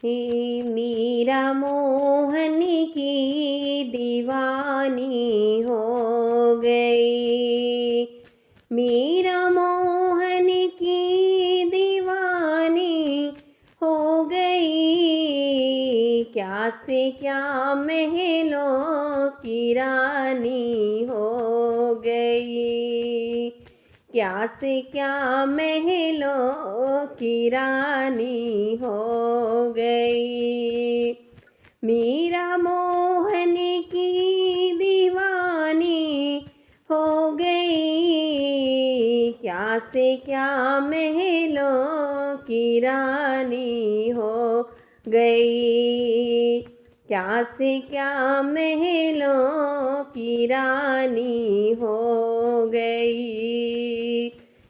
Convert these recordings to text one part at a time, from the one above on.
मीरा मोहन की दीवानी हो गई। मीरा मोहन की दीवानी हो गई। क्या से क्या महलों की रानी हो गई। क्या से क्या महलों की रानी हो गई। मीरा मोहन की दीवानी हो गई। क्या से क्या महलों की रानी हो गई। क्या से क्या महलों की रानी हो गई।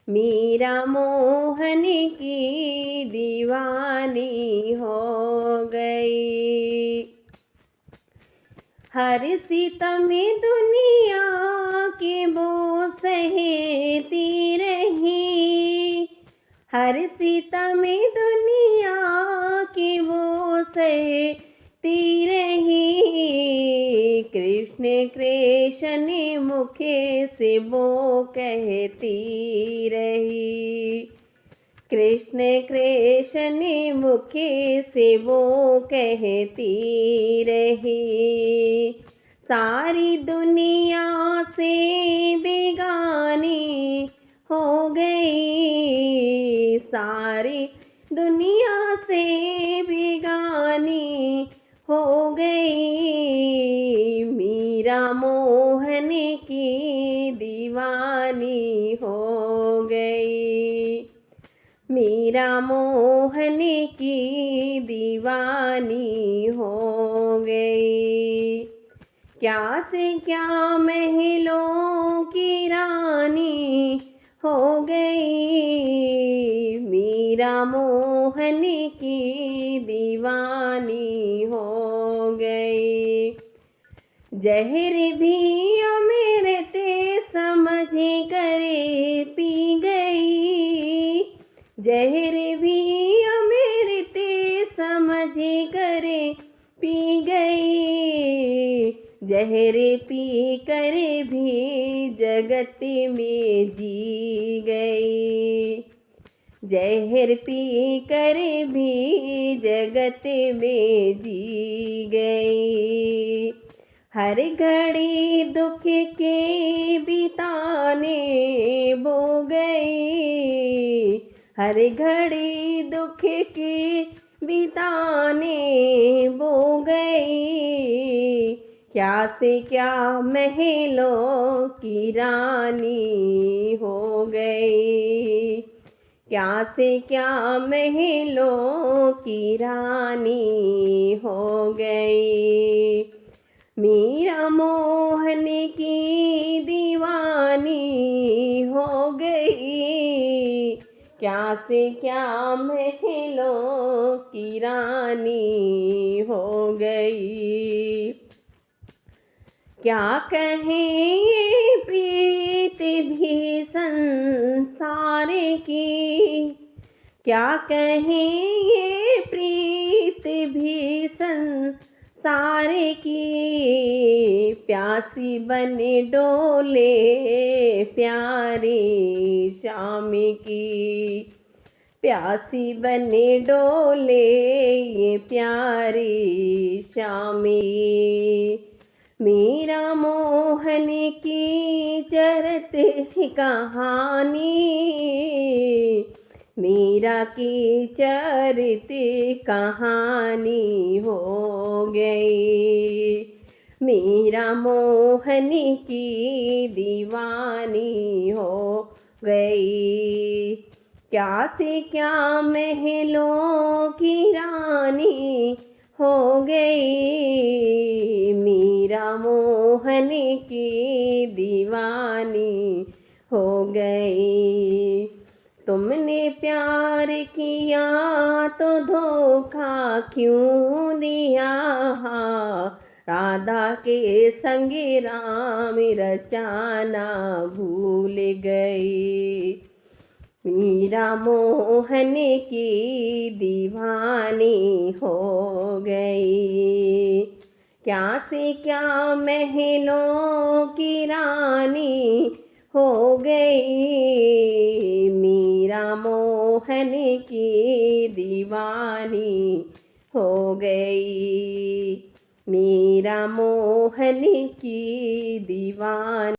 मीरा मोहन की दीवानी हो गई। हर सितम दुनिया की वो सहती रही। हर सितम दुनिया की वो सहती रही। कृष्ण कृष्ण मुखे से वो कहती रही। कृष्ण कृष्ण मुखे से वो कहती रही। सारी दुनिया से बेगानी हो गई। सारी दुनिया से बेगानी हो गई। मीरा मोहन की दीवानी हो गई। मीरा मोहन की दीवानी हो गई। क्या से क्या महलों की रानी हो गई। मीरा मोहन की दीवानी हो गई। जहर भी अमृत समझ करे पी गई। जहर भी अमृत समझ करे पी गई। जहर पी कर भी जगत में जी गई। जहर पी कर भी जगत में जी गई। हर घड़ी दुख के बिताने बो गई। हर घड़ी दुख के बिताने बो गई। क्या से क्या महलों की रानी हो गई। क्या से क्या महलों की रानी हो गई। मीरा मोहन की दीवानी हो गई। क्या से क्या महलों की रानी हो गई। क्या कहें ये प्रीत भी संसार की। क्या कहें ये प्रीत भी संसार की। प्यासी बने डोले प्यारी शाम की। प्यासी बने डोले ये प्यारी शाम। मीरा मोहन की चरत कहानी। मीरा की चरित कहानी हो गई। मीरा मोहन की दीवानी हो गई। क्या से क्या महलों की रानी हो गई। मीरा मोहन की दीवानी हो गई। तुमने प्यार किया तो धोखा क्यों दिया। राधा के संग राम रचाना भूल गई। मीरा मोहन की दीवानी हो गई। क्या से क्या महलों की रानी हो गई। मीरा मोहन की दीवानी हो गई। मीरा मोहन की दीवानी।